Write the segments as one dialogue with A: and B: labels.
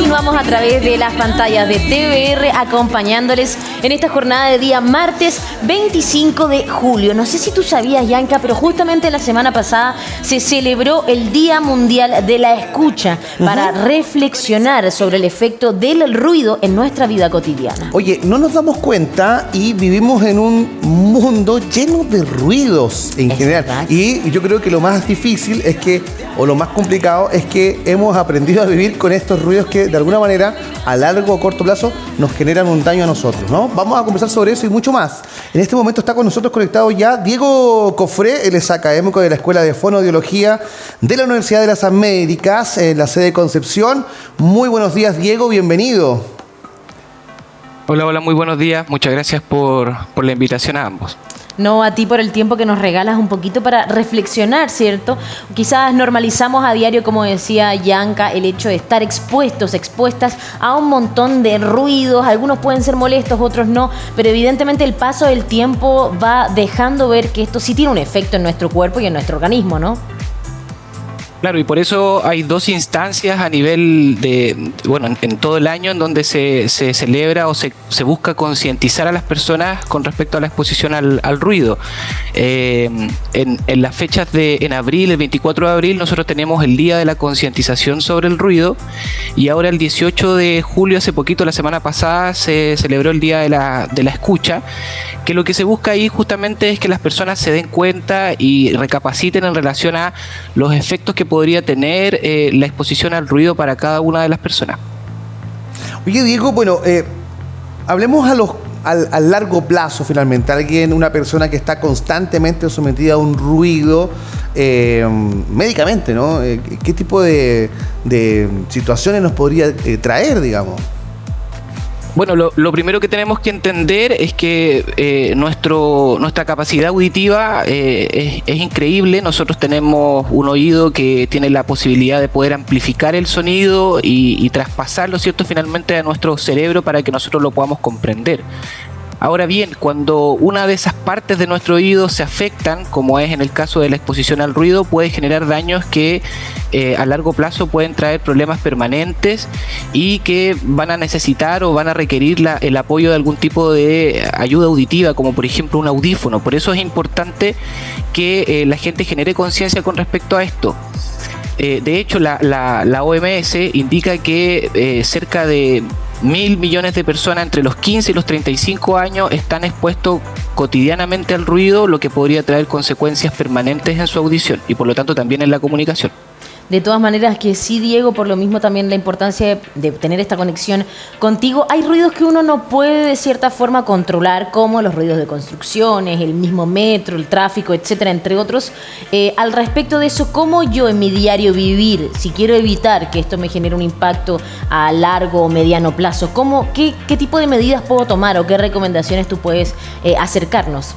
A: continuamos a través de las pantallas de TVR acompañándoles en esta jornada de día martes 25 de julio. No sé si tú sabías, Yanka, pero justamente la semana pasada se celebró el Día Mundial de la Escucha para reflexionar sobre el efecto del ruido en nuestra vida cotidiana.
B: Oye, no nos damos cuenta y vivimos en un mundo lleno de ruidos en general.
A: Verdad.
B: Y yo creo que lo más difícil es que, o lo más complicado, es que hemos aprendido a vivir con estos ruidos que de alguna manera a largo o corto plazo nos generan un daño a nosotros, ¿no? Vamos a conversar sobre eso y mucho más. En este momento está con nosotros conectado ya Diego Cofré, él es académico de la Escuela de Fonoaudiología de la Universidad de las Américas, en la sede de Concepción. Muy buenos días, Diego, bienvenido.
C: Hola, muy buenos días. Muchas gracias por la invitación a ambos.
A: No, a ti por el tiempo que nos regalas un poquito para reflexionar, ¿cierto? Quizás normalizamos a diario, como decía Yanka, el hecho de estar expuestas a un montón de ruidos. Algunos pueden ser molestos, otros no, pero evidentemente el paso del tiempo va dejando ver que esto sí tiene un efecto en nuestro cuerpo y en nuestro organismo, ¿no?
C: Claro, y por eso hay dos instancias a nivel de, en todo el año en donde se celebra o se busca concientizar a las personas con respecto a la exposición al ruido. En las fechas en abril, el 24 de abril, nosotros tenemos el Día de la Concientización sobre el Ruido, y ahora el 18 de julio, hace poquito, la semana pasada, se celebró el Día de la Escucha, que lo que se busca ahí justamente es que las personas se den cuenta y recapaciten en relación a los efectos que podría tener la exposición al ruido para cada una de las personas.
B: Oye, Diego, hablemos al largo plazo finalmente. Una persona que está constantemente sometida a un ruido médicamente, ¿no? ¿Qué tipo de situaciones nos podría traer, digamos?
C: Bueno, lo primero que tenemos que entender es que nuestra capacidad auditiva es increíble. Nosotros tenemos un oído que tiene la posibilidad de poder amplificar el sonido y traspasarlo, ¿cierto?, finalmente a nuestro cerebro para que nosotros lo podamos comprender. Ahora bien, cuando una de esas partes de nuestro oído se afectan, como es en el caso de la exposición al ruido, puede generar daños que a largo plazo pueden traer problemas permanentes y que van a necesitar o van a requerir el apoyo de algún tipo de ayuda auditiva, como por ejemplo un audífono. Por eso es importante que la gente genere conciencia con respecto a esto. De hecho, la OMS indica que cerca de 1.000 millones de personas entre los 15 y los 35 años están expuestos cotidianamente al ruido, lo que podría traer consecuencias permanentes en su audición y por lo tanto también en la comunicación.
A: De todas maneras que sí, Diego, por lo mismo también la importancia de tener esta conexión contigo. Hay ruidos que uno no puede de cierta forma controlar, como los ruidos de construcciones, el mismo metro, el tráfico, etcétera, entre otros. Al respecto de eso, ¿cómo yo en mi diario vivir, si quiero evitar que esto me genere un impacto a largo o mediano plazo, qué tipo de medidas puedo tomar o qué recomendaciones tú puedes acercarnos?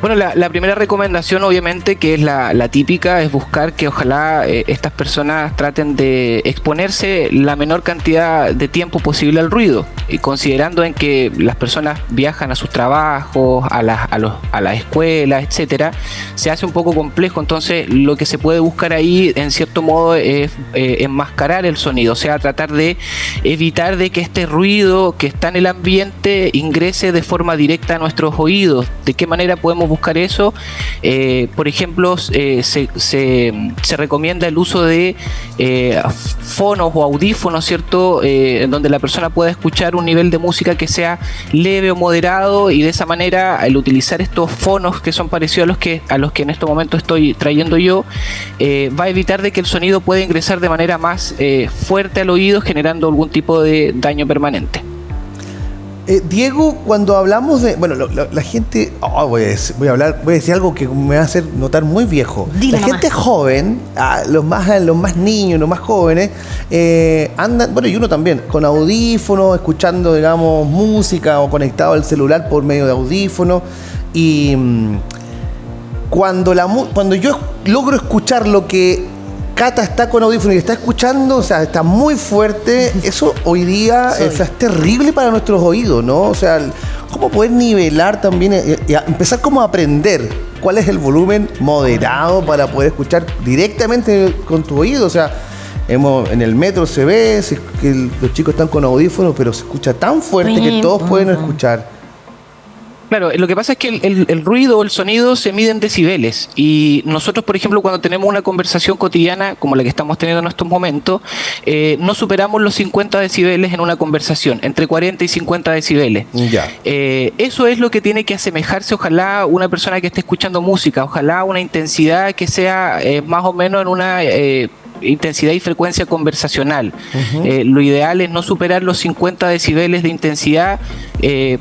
C: Bueno, la primera recomendación, obviamente, que es la típica, es buscar que ojalá estas personas traten de exponerse la menor cantidad de tiempo posible al ruido, y considerando en que las personas viajan a sus trabajos, a las escuelas, etcétera, se hace un poco complejo. Entonces, lo que se puede buscar ahí, en cierto modo, es enmascarar el sonido, o sea, tratar de evitar de que este ruido que está en el ambiente ingrese de forma directa a nuestros oídos. ¿De qué manera podemos buscar eso? Por ejemplo, se recomienda el uso de fonos o audífonos, ¿cierto?, en donde la persona pueda escuchar un nivel de música que sea leve o moderado, y de esa manera, al utilizar estos fonos que son parecidos a los que en este momento estoy trayendo yo, va a evitar de que el sonido pueda ingresar de manera más fuerte al oído, generando algún tipo de daño permanente.
B: Diego, cuando hablamos de... la gente... voy a decir algo que me va a hacer notar muy viejo.
A: Dile
B: la gente joven, los más niños, los más jóvenes, andan, y uno también, con audífonos, escuchando, digamos, música o conectado al celular por medio de audífonos. Y cuando yo logro escuchar lo que Cata está con audífonos y está escuchando, o sea, está muy fuerte. Eso hoy día es terrible para nuestros oídos, ¿no? O sea, cómo poder nivelar también y empezar como a aprender cuál es el volumen moderado para poder escuchar directamente con tu oído. O sea, En el metro se ve que los chicos están con audífonos, pero se escucha tan fuerte que todos pueden escuchar.
C: Claro, lo que pasa es que el ruido o el sonido se mide en decibeles y nosotros, por ejemplo, cuando tenemos una conversación cotidiana como la que estamos teniendo en estos momentos, no superamos los 50 decibeles en una conversación, entre 40 y 50 decibeles.
B: Ya.
C: Eso es lo que tiene que asemejarse, ojalá, una persona que esté escuchando música, ojalá una intensidad que sea más o menos en una... intensidad y frecuencia conversacional. Lo ideal es no superar los 50 decibeles de intensidad,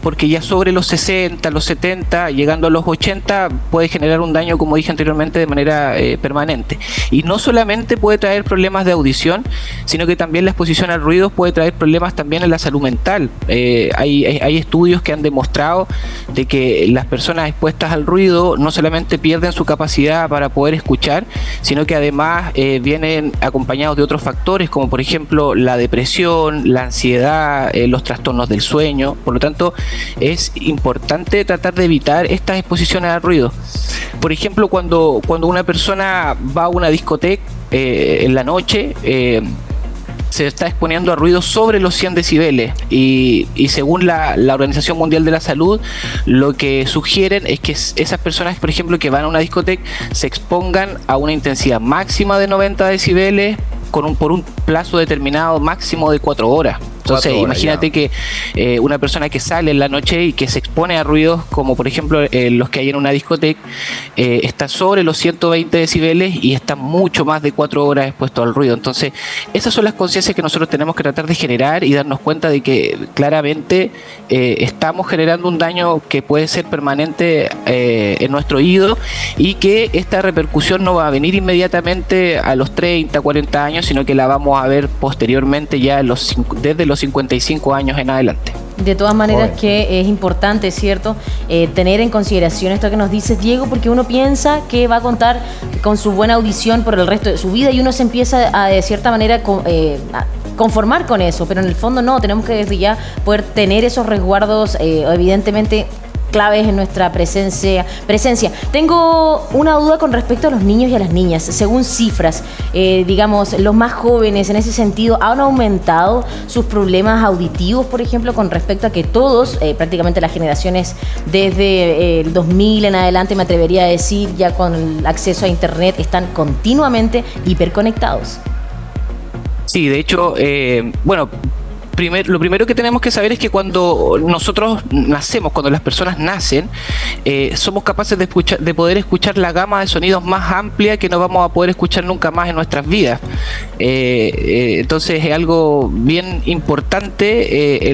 C: porque ya sobre los 60, los 70, llegando a los 80, puede generar un daño, como dije anteriormente, de manera permanente. Y no solamente puede traer problemas de audición, sino que también la exposición al ruido puede traer problemas también en la salud mental. Hay estudios que han demostrado de que las personas expuestas al ruido no solamente pierden su capacidad para poder escuchar, sino que además vienen acompañados de otros factores, como por ejemplo la depresión, la ansiedad, los trastornos del sueño. Por lo tanto, es importante tratar de evitar estas exposiciones al ruido. Por ejemplo, cuando una persona va a una discoteca en la noche, se está exponiendo a ruidos sobre los 100 decibeles y según la Organización Mundial de la Salud, lo que sugieren es que esas personas, por ejemplo, que van a una discoteca, se expongan a una intensidad máxima de 90 decibeles por un plazo determinado máximo de 4 horas. Entonces, imagínate que una persona que sale en la noche y que se expone a ruidos como por ejemplo los que hay en una discoteca, está sobre los 120 decibeles y está mucho más de 4 horas expuesto al ruido. Entonces, esas son las conciencias que nosotros tenemos que tratar de generar y darnos cuenta de que claramente estamos generando un daño que puede ser permanente en nuestro oído y que esta repercusión no va a venir inmediatamente a los 30, 40 años, sino que la vamos a ver posteriormente ya desde los 55 años en adelante.
A: De todas maneras que es importante, ¿cierto?, tener en consideración esto que nos dices, Diego, porque uno piensa que va a contar con su buena audición por el resto de su vida y uno se empieza a, de cierta manera, a conformar con eso, pero en el fondo no, tenemos que desde ya poder tener esos resguardos, evidentemente claves en nuestra presencia. Tengo una duda con respecto a los niños y a las niñas. Según cifras, digamos, los más jóvenes en ese sentido, ¿han aumentado sus problemas auditivos, por ejemplo, con respecto a que todos, prácticamente las generaciones desde el 2000 en adelante, me atrevería a decir, ya con el acceso a internet, están continuamente hiperconectados?
C: Sí, de hecho, lo primero que tenemos que saber es que cuando nosotros nacemos, cuando las personas nacen, somos capaces de poder escuchar la gama de sonidos más amplia que no vamos a poder escuchar nunca más en nuestras vidas. Entonces es algo bien importante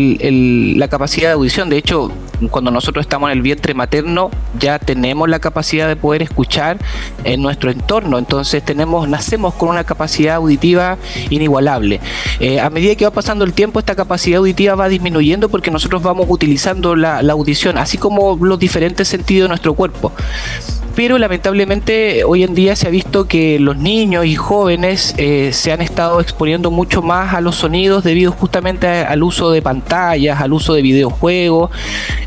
C: la capacidad de audición. De hecho, cuando nosotros estamos en el vientre materno ya tenemos la capacidad de poder escuchar en nuestro entorno. Entonces nacemos con una capacidad auditiva inigualable. A medida que va pasando el tiempo, esta capacidad auditiva va disminuyendo porque nosotros vamos utilizando la audición, así como los diferentes sentidos de nuestro cuerpo. Pero lamentablemente hoy en día se ha visto que los niños y jóvenes se han estado exponiendo mucho más a los sonidos debido justamente al uso de pantallas, al uso de videojuegos,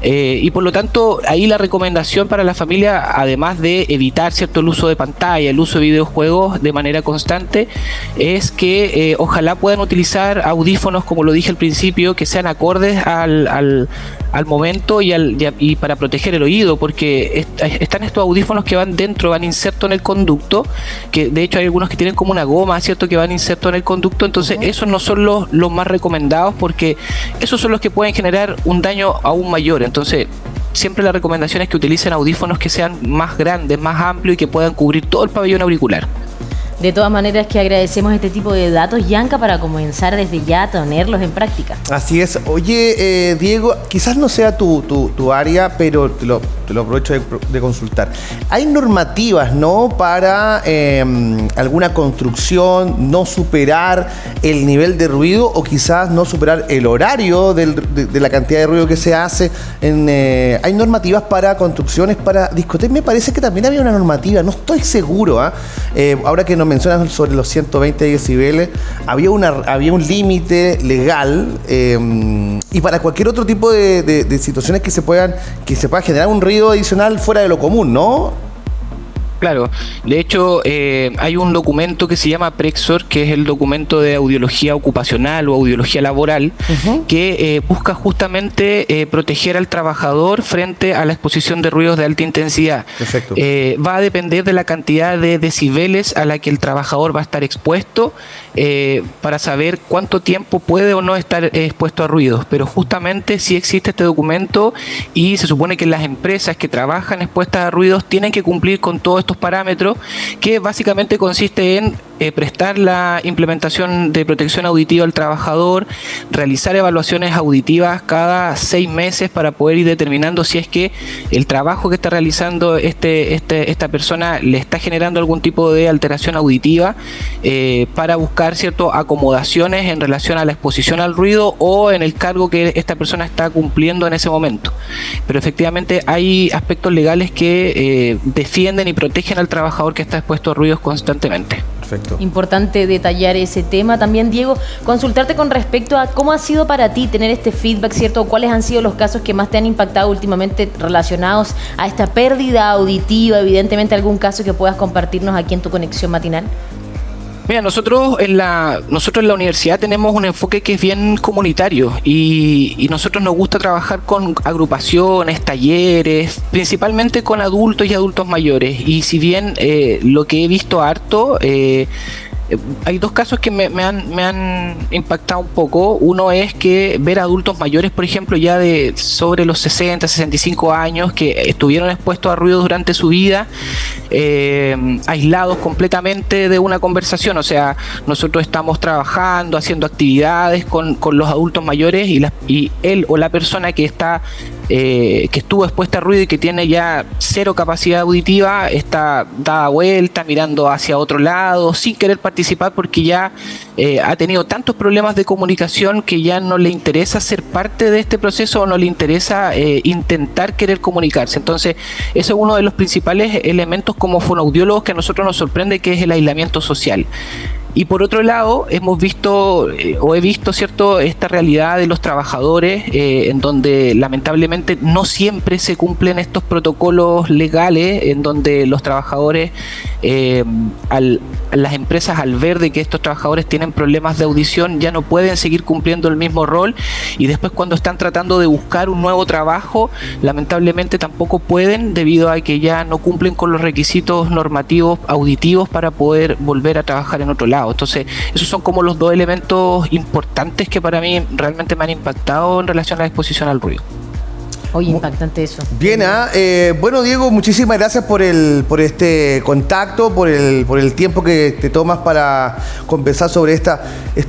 C: y por lo tanto ahí la recomendación para la familia, además de evitar el uso de pantalla, el uso de videojuegos de manera constante, es que ojalá puedan utilizar audífonos, como lo dije al principio, que sean acordes al momento y para proteger el oído, porque están estos audífonos que van insertos en el conducto, que de hecho hay algunos que tienen como una goma, ¿cierto?, que van insertos en el conducto. Entonces esos no son los más recomendados, porque esos son los que pueden generar un daño aún mayor. Entonces siempre la recomendación es que utilicen audífonos que sean más grandes, más amplios y que puedan cubrir todo el pabellón auricular.
A: De todas maneras que agradecemos este tipo de datos, Yanka, para comenzar desde ya a tenerlos en práctica.
B: Así es. Oye, Diego, quizás no sea tu área, pero te lo aprovecho de consultar. Hay normativas, ¿no?, para alguna construcción no superar el nivel de ruido o quizás no superar el horario de la cantidad de ruido que se hace. Hay normativas para construcciones, para discotecas. Me parece que también había una normativa, no estoy seguro. Ahora que nos mencionas sobre los 120 decibeles, había un límite legal, y para cualquier otro tipo de situaciones que se pueda generar un ruido adicional fuera de lo común, ¿no?
C: Claro, de hecho hay un documento que se llama Prexor, que es el documento de audiología ocupacional o audiología laboral, que busca justamente proteger al trabajador frente a la exposición de ruidos de alta intensidad.
B: Perfecto.
C: Va a depender de la cantidad de decibeles a la que el trabajador va a estar expuesto para saber cuánto tiempo puede o no estar expuesto a ruidos, pero justamente sí existe este documento y se supone que las empresas que trabajan expuestas a ruidos tienen que cumplir con todos estos parámetros, que básicamente consiste en prestar la implementación de protección auditiva al trabajador, realizar evaluaciones auditivas cada 6 meses para poder ir determinando si es que el trabajo que está realizando esta persona le está generando algún tipo de alteración auditiva, para buscar ciertas acomodaciones en relación a la exposición al ruido o en el cargo que esta persona está cumpliendo en ese momento. Pero efectivamente hay aspectos legales que defienden y protegen al trabajador que está expuesto a ruidos constantemente.
B: Perfecto.
A: Importante detallar ese tema. También, Diego, consultarte con respecto a cómo ha sido para ti tener este feedback, ¿cierto? ¿Cuáles han sido los casos que más te han impactado últimamente relacionados a esta pérdida auditiva? Evidentemente, algún caso que puedas compartirnos aquí en tu conexión matinal.
C: Mira, nosotros en la universidad tenemos un enfoque que es bien comunitario y nosotros nos gusta trabajar con agrupaciones, talleres, principalmente con adultos y adultos mayores. Y si bien lo que he visto harto, hay dos casos que me han impactado un poco. Uno es que ver adultos mayores, por ejemplo, ya de sobre los 60, 65 años, que estuvieron expuestos a ruido durante su vida, aislados completamente de una conversación. O sea, nosotros estamos trabajando, haciendo actividades con los adultos mayores y él o la persona que estuvo expuesta a ruido y que tiene ya cero capacidad auditiva, está dada vuelta, mirando hacia otro lado, sin querer participar porque ya ha tenido tantos problemas de comunicación que ya no le interesa ser parte de este proceso o no le interesa intentar querer comunicarse. Entonces, eso es uno de los principales elementos como fonoaudiólogos que a nosotros nos sorprende, que es el aislamiento social. Y por otro lado, hemos visto, he visto, ¿cierto?, esta realidad de los trabajadores, en donde lamentablemente no siempre se cumplen estos protocolos legales, en donde los trabajadores, las empresas, al ver de que estos trabajadores tienen problemas de audición, ya no pueden seguir cumpliendo el mismo rol, y después cuando están tratando de buscar un nuevo trabajo, lamentablemente tampoco pueden, debido a que ya no cumplen con los requisitos normativos auditivos para poder volver a trabajar en otro lado. Entonces, esos son como los dos elementos importantes que para mí realmente me han impactado en relación a la exposición al ruido.
A: Oye, impactante eso.
B: Bien, bueno, Diego, muchísimas gracias por este contacto, por el tiempo que te tomas para conversar sobre de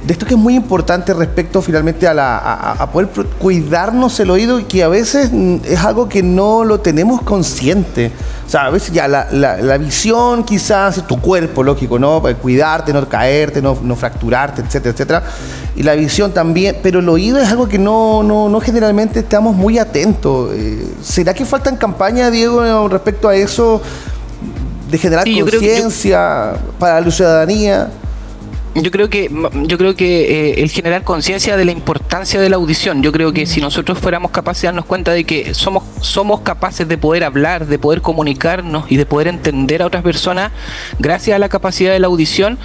B: esto que es muy importante respecto finalmente a poder cuidarnos el oído, y que a veces es algo que no lo tenemos consciente. O sea, a veces ya la visión quizás, tu cuerpo, lógico, ¿no? Cuidarte, no caerte, no fracturarte, etcétera, etcétera. Y la visión también, pero el oído es algo que no generalmente estamos muy atentos. ¿Será que faltan campañas, Diego, respecto a eso, de generar conciencia para la ciudadanía?
C: Yo creo que el generar conciencia de la importancia de la audición. Yo creo que si nosotros fuéramos capaces de darnos cuenta de que somos capaces de poder hablar, de poder comunicarnos y de poder entender a otras personas gracias a la capacidad de la audición,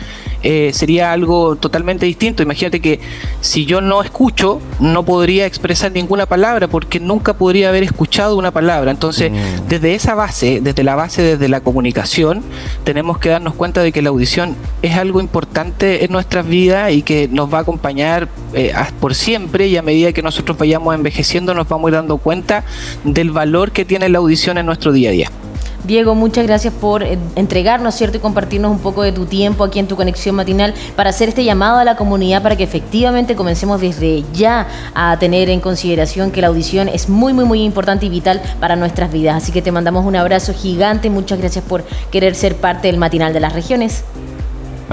C: sería algo totalmente distinto. Imagínate que si yo no escucho, no podría expresar ninguna palabra, porque nunca podría haber escuchado una palabra. Entonces, desde la comunicación, tenemos que darnos cuenta de que la audición es algo importante en nuestras vidas y que nos va a acompañar por siempre, y a medida que nosotros vayamos envejeciendo nos vamos a ir dando cuenta del valor que tiene la audición en nuestro día a día.
A: Diego, muchas gracias por entregarnos, ¿cierto?, y compartirnos un poco de tu tiempo aquí en tu conexión matinal para hacer este llamado a la comunidad para que efectivamente comencemos desde ya a tener en consideración que la audición es muy, muy, muy importante y vital para nuestras vidas. Así que te mandamos un abrazo gigante. Muchas gracias por querer ser parte del Matinal de las Regiones.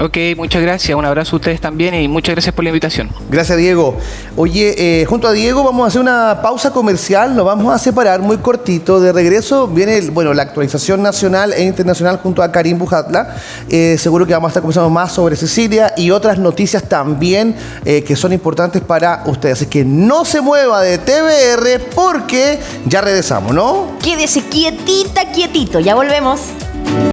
C: Ok, muchas gracias, un abrazo a ustedes también y muchas gracias por la invitación.
B: Gracias, Diego. Oye, junto a Diego vamos a hacer una pausa comercial, nos vamos a separar muy cortito. De regreso viene la actualización nacional e internacional junto a Karim Bujatla. Seguro que vamos a estar conversando más sobre Cecilia y otras noticias también que son importantes para ustedes. Así que no se mueva de TVR porque ya regresamos, ¿no?
A: Quédese quietito, ya volvemos.